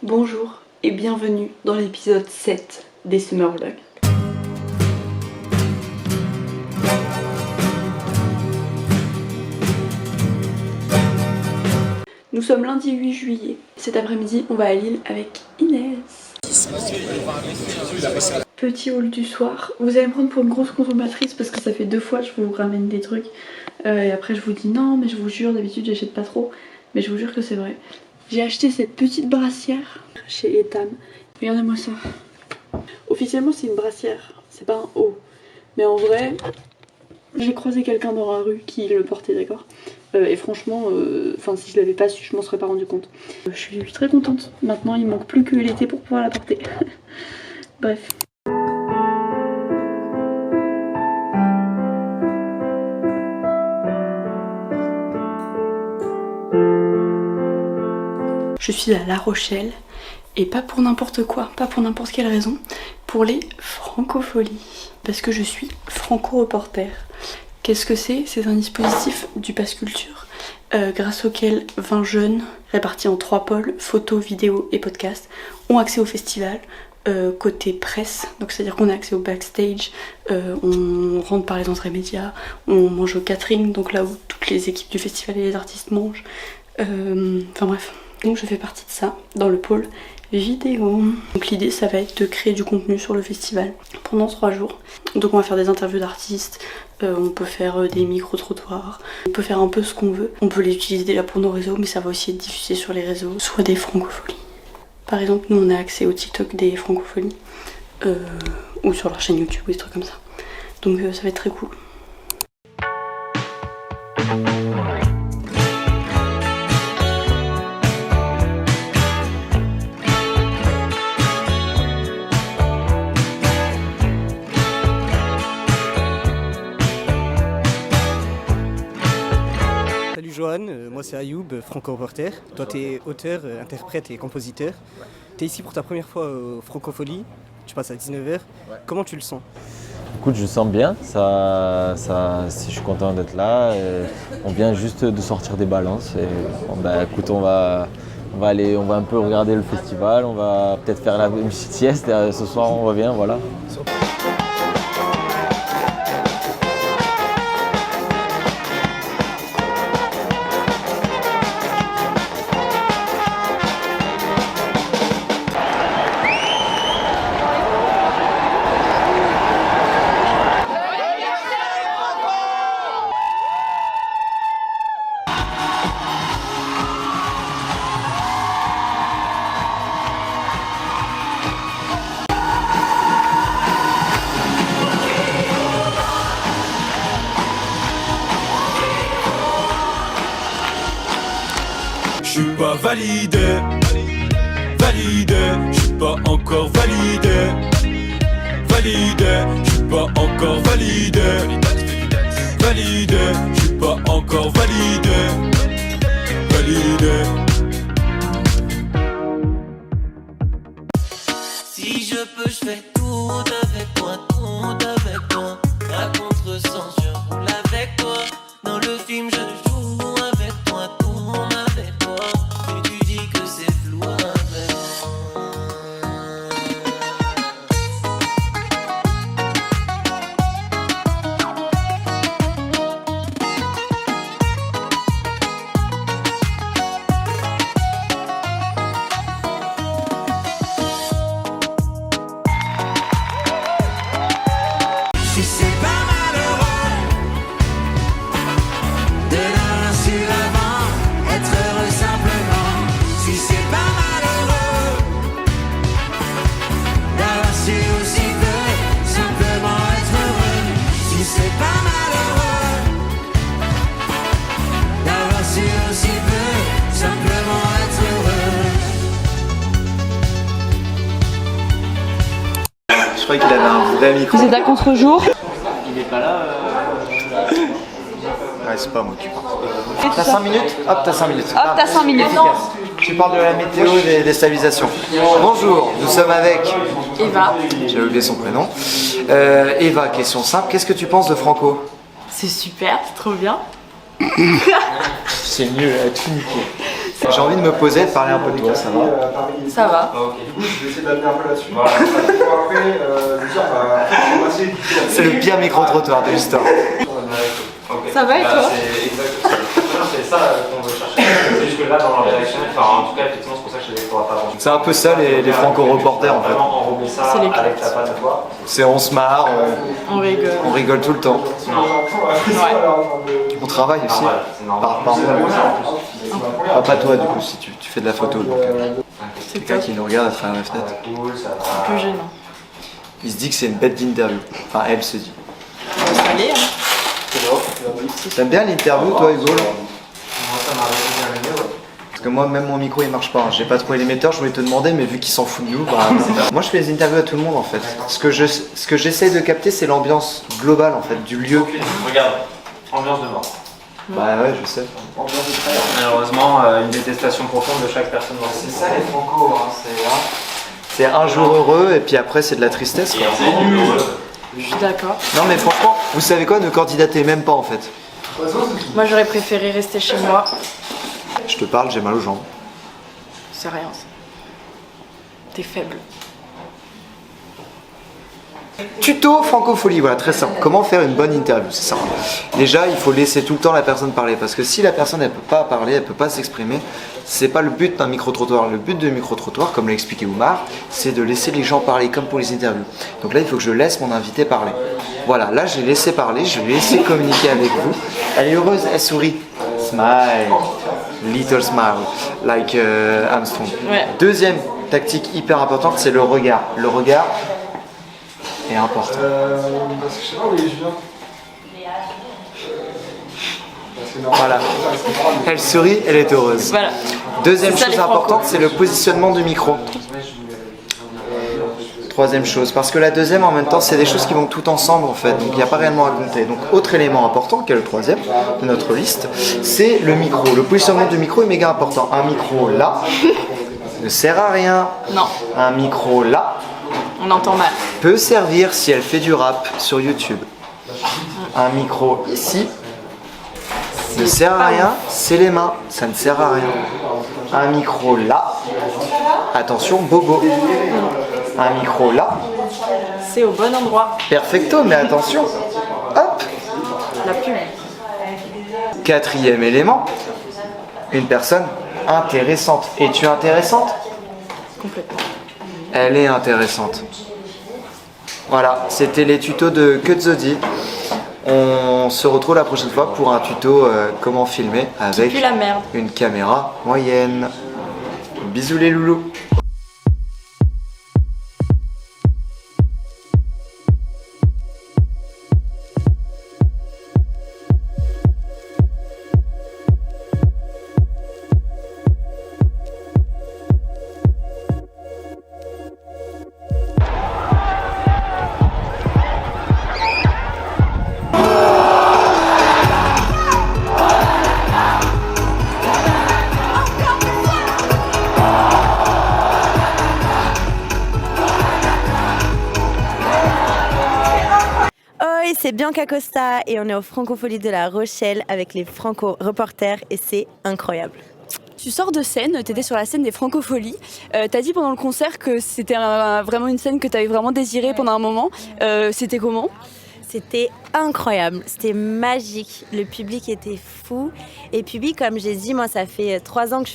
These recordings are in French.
Bonjour et bienvenue dans l'épisode 7 des Summer Vlogs. Nous sommes lundi 8 juillet. Cet après-midi, on va à Lille avec Inès. Petit haul du soir. Vous allez me prendre pour une grosse consommatrice parce que ça fait 2 fois que je vous ramène des trucs. Et après je vous dis non, mais je vous jure, d'habitude j'achète pas trop. Mais je vous jure que c'est vrai. J'ai acheté cette petite brassière chez Etam. Regardez-moi ça. Officiellement c'est une brassière, c'est pas un haut. Mais en vrai, j'ai croisé quelqu'un dans la rue qui le portait, d'accord. Et franchement, si je l'avais pas su, je m'en serais pas rendu compte. Je suis très contente. Maintenant, il manque plus que l'été pour pouvoir la porter. Bref. Je suis à La Rochelle et pas pour n'importe quoi, pas pour n'importe quelle raison, pour les Francopholies. Parce que je suis franco-reporter. Qu'est-ce que c'est? C'est un dispositif du Pass Culture grâce auquel 20 jeunes répartis en 3 pôles, photos, vidéos et podcasts, ont accès au festival côté presse. Donc c'est à dire qu'on a accès au backstage, on rentre par les entrées médias, on mange au catering, donc là où toutes les équipes du festival et les artistes mangent. Enfin bref, donc je fais partie de ça dans le pôle vidéo. Donc l'idée ça va être de créer du contenu sur le festival pendant 3 jours. Donc on va faire des interviews d'artistes, on peut faire des micro-trottoirs, on peut faire un peu ce qu'on veut. On peut les utiliser déjà pour nos réseaux, mais ça va aussi être diffusé sur les réseaux, soit des francopholies. Par exemple, nous on a accès au TikTok des francopholies, ou sur leur chaîne YouTube ou des trucs comme ça. Donc ça va être très cool. Salut Johan, moi c'est Ayoub, franco-reporter. Toi t'es auteur, interprète et compositeur. T'es ici pour ta première fois au Francophonie, tu passes à 19h. Ouais. Comment tu le sens? Écoute, je sens bien, je suis content d'être là. On vient juste de sortir des balances. Et, écoute, on va un peu regarder le festival, on va peut-être faire une petite sieste et ce soir on revient, voilà. Je suis pas validé, je suis pas encore validé, je suis pas encore validé, je suis pas encore validé. Si je peux, je fais tout avec toi, raconte sans je roule avec toi. Dans le film, je joue avec toi, tourne avec toi. Et tu dis que c'est flou avec Si c'est pas malheureux, de l'avant sur l'avant, être heureux simplement. Si c'est pas malheureux, d'avoir su aussi peu, simplement être heureux. Si c'est pas malheureux, d'avoir su aussi peu, simplement être heureux. Je croyais qu'il avait un vrai micro. Vous êtes à contre-jour. Il est pas là. Ouais, c'est pas moi qui parle. T'as 5 minutes? Hop, t'as 5 minutes. Hop, t'as 5 minutes. Efficace. Tu parles de la météo et des stabilisations. Bonjour, nous sommes avec Eva. J'ai oublié son prénom. Eva, question simple. Qu'est-ce que tu penses de Franco? C'est super, c'est trop bien. C'est mieux, tout nickel. J'ai envie de me poser, de parler un peu de toi, ça va? Ça va. Du coup, je vais essayer d'amener un peu là-dessus. Après, dire, on va essayer de... C'est le pire micro-trottoir de l'histoire. Ça va et toi? C'est exactement ça. C'est ça qu'on veut chercher. C'est juste que là, dans leur rédaction, enfin, en tout cas, effectivement, c'est pour ça que je ne pourra pas avancer. C'est un peu ça les franco-reporters en fait. Vraiment enrober ça C'est les avec ta patte à toi. C'est on se marre, On rigole. on rigole tout le temps. On travaille aussi. Normal, c'est normal. Pas toi du coup si tu fais de la photo. Donc, C'est quelqu'un top. qui nous regarde à travers la fenêtre. Cool, ça va. Un peu gênant. Il se dit que c'est une bête d'interview. Enfin elle se dit. Ça allait, hein. T'aimes bien l'interview toi Hugo là? Moi, ça m'arrive bien mieux. Parce que moi même mon micro il marche pas. J'ai pas trouvé l'émetteur, je voulais te demander mais vu qu'ils s'en foutent de nous, bah, moi je fais des interviews à tout le monde en fait. Ce que j'essaie de capter c'est l'ambiance globale en fait du lieu. Regarde, ambiance de mort. Bah ouais je sais. Malheureusement, une détestation profonde de chaque personne dans ce C'est ça les franco, hein, c'est un jour heureux et puis après c'est de la tristesse. Quoi. C'est nul. Je suis d'accord. Non mais franchement, vous savez quoi, ne candidatez même pas en fait. Moi j'aurais préféré rester chez moi. Je te parle, j'ai mal aux jambes. C'est rien ça. T'es faible. Tuto francophonie, voilà, très simple. Comment faire une bonne interview, c'est ça. Déjà, il faut laisser tout le temps la personne parler parce que si la personne elle peut pas parler, elle peut pas s'exprimer, c'est pas le but d'un micro-trottoir. Le but d'un micro-trottoir, comme l'a expliqué Oumar, c'est de laisser les gens parler comme pour les interviews. Donc là, il faut que je laisse mon invité parler. Voilà, là, j'ai laissé parler, je vais laisser communiquer avec vous. Elle est heureuse, elle sourit. Smile. Little smile, like Armstrong. Ouais. Deuxième tactique hyper importante, c'est le regard. Le regard est important. Parce que je sais pas où il est Julien. Voilà. Elle sourit, elle est heureuse. Voilà. Deuxième C'est ça, chose les importante, Franco. c'est le positionnement du micro. Troisième chose, parce que la deuxième en même temps, c'est des choses qui vont tout ensemble en fait, donc il n'y a pas réellement à compter. Donc autre élément important, qui est le troisième de notre liste, c'est le micro. Le positionnement du micro est méga important. Un micro là ne sert à rien. Non, Un micro là on entend mal. peut servir si elle fait du rap sur YouTube. Un micro ici ne sert à rien, c'est les mains, ça ne sert à rien. Un micro là, attention bobo. Un micro là, C'est au bon endroit. perfecto, mais attention, hop. La pub. Quatrième élément, une personne intéressante. Es-tu intéressante? Complètement. Elle est intéressante. Voilà, c'était les tutos de Kutzodi. On se retrouve la prochaine fois pour un tuto comment filmer avec Puis la merde. une caméra moyenne. Bisous les loulous. Oi, c'est Bianca Costa et on est au Francofolie de La Rochelle avec les Franco-reporters et c'est incroyable. Tu sors de scène, t'étais sur la scène des Francopholies. T'as dit pendant le concert que c'était vraiment une scène que t'avais vraiment désirée pendant un moment. C'était comment ? C'était incroyable, c'était magique, le public était fou. Et puis comme j'ai dit, moi ça fait 3 ans que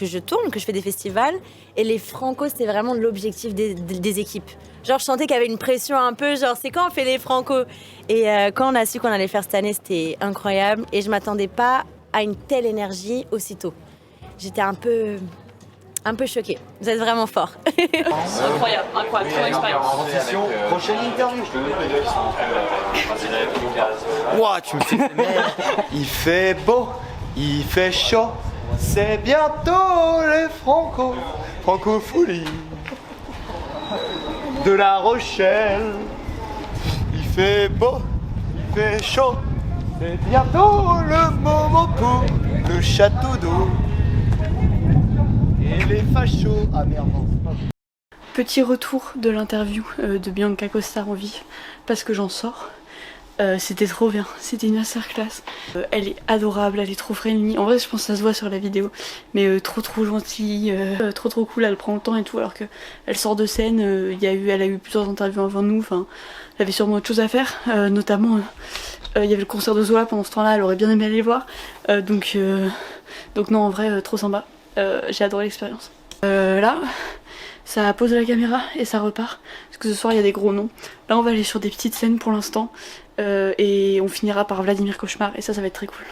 je tourne, que je fais des festivals. Et les Franco, c'était vraiment l'objectif des équipes. Genre je sentais qu'il y avait une pression un peu, genre c'est quand on fait les Franco. Et quand on a su qu'on allait faire cette année, c'était incroyable. Et je m'attendais pas à une telle énergie aussitôt. J'étais un peu choquée. Vous êtes vraiment forts. Incroyable, incroyable, trop expérience. Prochaine interview. Ouah, tu me fais Il fait beau, il fait chaud. C'est bientôt les Francopholies de La Rochelle. Il fait beau, il fait chaud. C'est bientôt le moment pour le château d'eau. Et les fachos. Ah merde. Petit retour de l'interview de Bianca Costa en vie, parce que j'en sors. C'était trop bien, c'était une masterclass. Elle est adorable, elle est trop friendly. En vrai, je pense que ça se voit sur la vidéo, mais trop gentille, trop cool. Elle prend le temps et tout, alors que elle sort de scène. Elle a eu plusieurs interviews avant nous. Enfin, elle avait sûrement autre chose à faire, notamment. Il y avait le concert de Zola pendant ce temps-là. Elle aurait bien aimé aller le voir. Donc non, en vrai, trop sympa. J'ai adoré l'expérience. Là, ça pose la caméra et ça repart. Parce que ce soir, il y a des gros noms. Là, on va aller sur des petites scènes pour l'instant. Et on finira par Vladimir Cauchemar. Et ça va être très cool.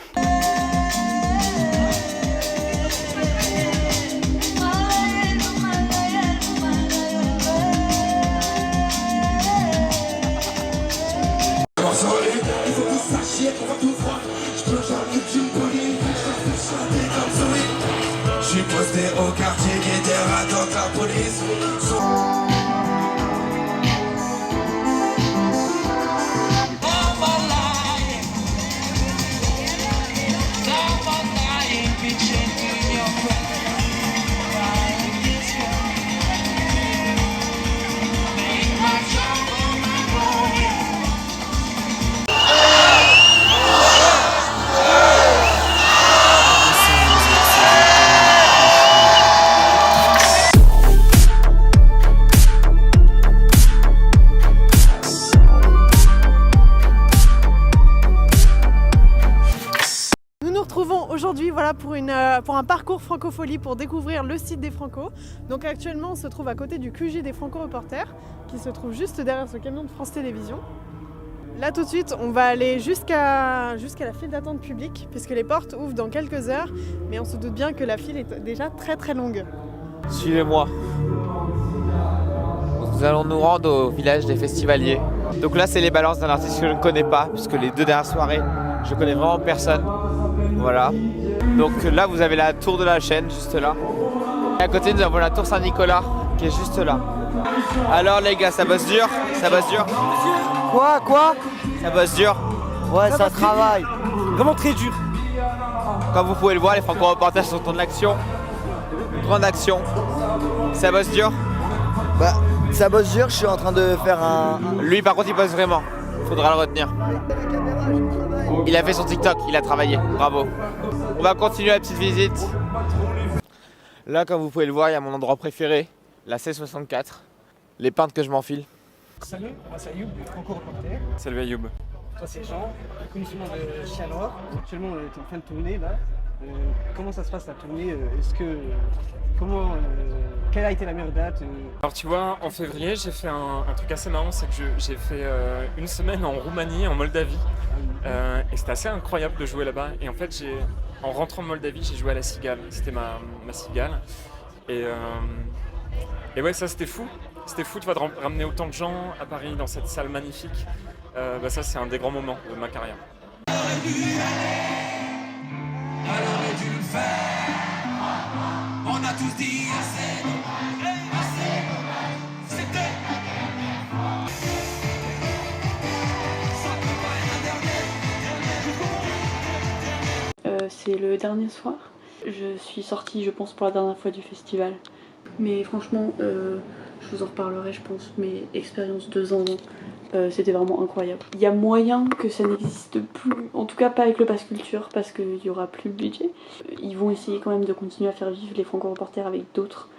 Je suis posté au quartier qui était ratant la police. Aujourd'hui, voilà pour un parcours Francofolie pour découvrir le site des Franco. Donc actuellement, on se trouve à côté du QG des Franco Reporters, qui se trouve juste derrière ce camion de France Télévisions. Là tout de suite, on va aller jusqu'à la file d'attente publique, puisque les portes ouvrent dans quelques heures, mais on se doute bien que la file est déjà très longue. Suivez-moi. Nous allons nous rendre au village des festivaliers. Donc là, c'est les balances d'un artiste que je ne connais pas, puisque les 2 dernières soirées, je connais vraiment personne. Voilà. Donc là, vous avez la tour de la chaîne, juste là. Et à côté, nous avons la tour Saint-Nicolas, qui est juste là. Alors les gars, ça bosse dur? Ça bosse dur? Quoi? Ça bosse dur? Ouais, ça travaille. Vraiment très dur. Comme vous pouvez le voir, les Franco-Reporters sont en action. Grande action. Ça bosse dur? Bah, ça bosse dur, je suis en train de faire un... Lui, par contre, il bosse vraiment. Faudra le retenir. Il a fait son TikTok, il a travaillé. Bravo. On va continuer la petite visite. Là, comme vous pouvez le voir, il y a mon endroit préféré, la C64. Les pintes que je m'enfile. Salut, moi c'est Ayoub, Franco-Reporter. Salut Ayoub. Toi c'est Jean, connu sous le nom de Chien Noir. Actuellement on est en train de tourner là. Comment ça se passe la tournée? Quelle a été la meilleure date? Alors tu vois, en février j'ai fait un truc assez marrant, c'est que j'ai fait une semaine en Roumanie, en Moldavie. Et c'était assez incroyable de jouer là-bas. Et en fait, en rentrant de Moldavie, j'ai joué à la Cigale. C'était ma Cigale. Et ouais, ça c'était fou. C'était fou de ramener autant de gens à Paris dans cette salle magnifique. Ça, c'est un des grands moments de ma carrière. On a tous dit assez. C'est le dernier soir. Je suis sortie, je pense, pour la dernière fois du festival. Mais franchement, je vous en reparlerai, je pense, mes expériences de Zanzan. C'était vraiment incroyable. Il y a moyen que ça n'existe plus, en tout cas pas avec le Pass Culture, parce qu'il n'y aura plus le budget. Ils vont essayer quand même de continuer à faire vivre les Franco-Reporters avec d'autres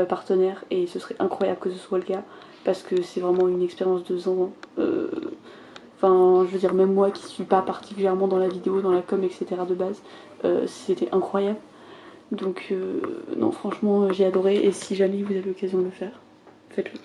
partenaires, et ce serait incroyable que ce soit le cas, parce que c'est vraiment une expérience de Zanzan. Enfin, je veux dire, même moi qui suis pas particulièrement dans la vidéo, dans la com, etc. de base, c'était incroyable. Donc, non, franchement, j'ai adoré, et si jamais vous avez l'occasion de le faire, faites-le.